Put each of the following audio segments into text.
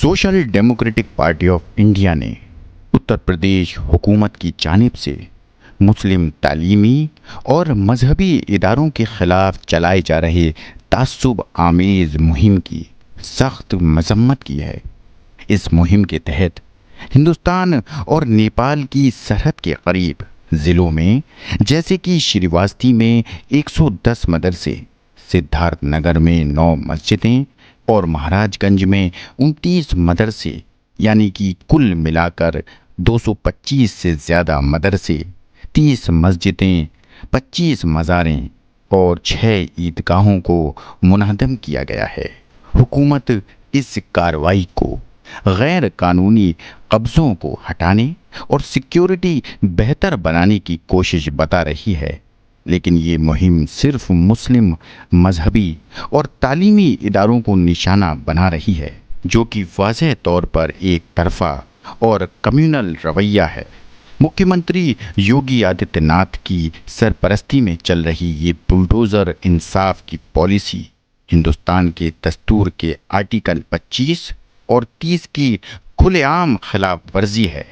Social democratic party of India نے اتر پردیش حکومت کی جانب سے مسلم تعلیمی اور مذہبی اداروں کے خلاف چلائے جا رہے تعصب آمیز مہم کی سخت مذمت کی ہے۔ اس مہم کے تحت ہندوستان اور نیپال کی سرحد کے قریب ضلعوں میں جیسے کہ شریواستی میں 110 مدرسے، سدھارتھ نگر میں 9 مسجدیں اور مہاراج گنج میں 29 مدرسے، یعنی کہ کل ملا کر 225 سے زیادہ مدرسے، 30 مسجدیں، 25 مزاریں اور 6 عیدگاہوں کو منہدم کیا گیا ہے۔ حکومت اس کارروائی کو غیر قانونی قبضوں کو ہٹانے اور سیکیورٹی بہتر بنانے کی کوشش بتا رہی ہے، لیکن یہ مہم صرف مسلم مذہبی اور تعلیمی اداروں کو نشانہ بنا رہی ہے، جو کہ واضح طور پر ایک طرفہ اور کمیونل رویہ ہے۔ مکھیہ منتری یوگی آدتیہ ناتھ کی سرپرستی میں چل رہی یہ بلڈوزر انصاف کی پالیسی ہندوستان کے دستور کے آرٹیکل 25 اور 30 کی کھلے عام خلاف ورزی ہے،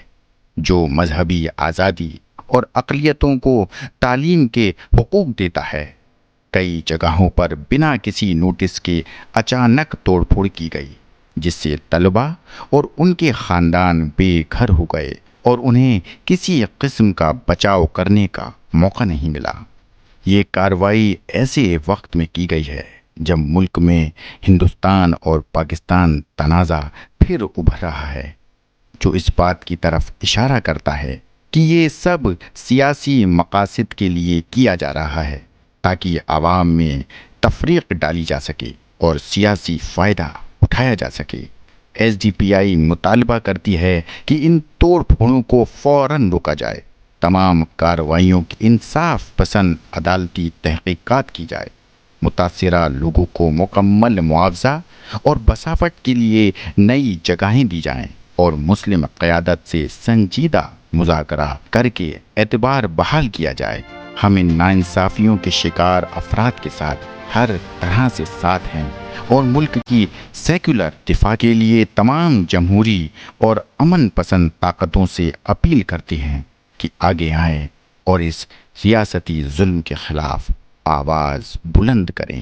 جو مذہبی آزادی اور اقلیتوں کو تعلیم کے حقوق دیتا ہے۔ کئی جگہوں پر بنا کسی نوٹس کے اچانک توڑ پھوڑ کی گئی، جس سے طلباء اور ان کے خاندان بے گھر ہو گئے اور انہیں کسی قسم کا بچاؤ کرنے کا موقع نہیں ملا۔ یہ کارروائی ایسے وقت میں کی گئی ہے جب ملک میں ہندوستان اور پاکستان تنازع پھر ابھر رہا ہے، جو اس بات کی طرف اشارہ کرتا ہے کہ یہ سب سیاسی مقاصد کے لیے کیا جا رہا ہے، تاکہ عوام میں تفریق ڈالی جا سکے اور سیاسی فائدہ اٹھایا جا سکے۔ ایس ڈی پی آئی مطالبہ کرتی ہے کہ ان توڑ پھوڑوں کو فوراً روکا جائے، تمام کارروائیوں کی انصاف پسند عدالتی تحقیقات کی جائے، متاثرہ لوگوں کو مکمل معاوضہ اور بساوٹ کے لیے نئی جگہیں دی جائیں اور مسلم قیادت سے سنجیدہ مذاکرہ کر کے اعتبار بحال کیا جائے۔ ہم ان ناانصافیوں کے شکار افراد کے ساتھ ہر طرح سے ساتھ ہیں اور ملک کی سیکولر دفاع کے لیے تمام جمہوری اور امن پسند طاقتوں سے اپیل کرتے ہیں کہ آگے آئیں اور اس سیاسی ظلم کے خلاف آواز بلند کریں۔